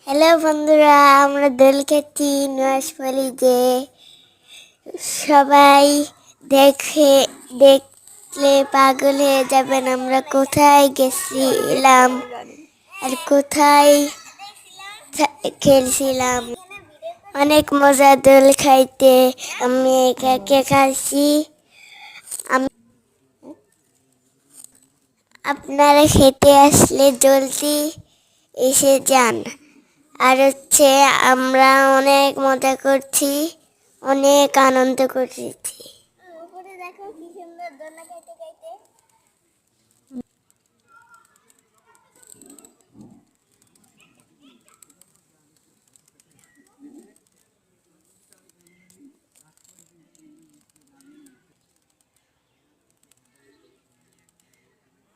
Hello বন্ধুরা, আমরা দোল খেয়েছি নোয়াশপল্লীতে। সবাই দেখলে পাগল হয়ে যাবেন আমরা কোথায় গেছিলাম আর কোথায় খেলছিলাম। অনেক মজা দোল খাইতে। আমি একা একা খাইছি। আপনারা খেতে আসলে জলদি এসে যান। আর আমরা অনেক মজা করছি, অনেক আনন্দ করছি।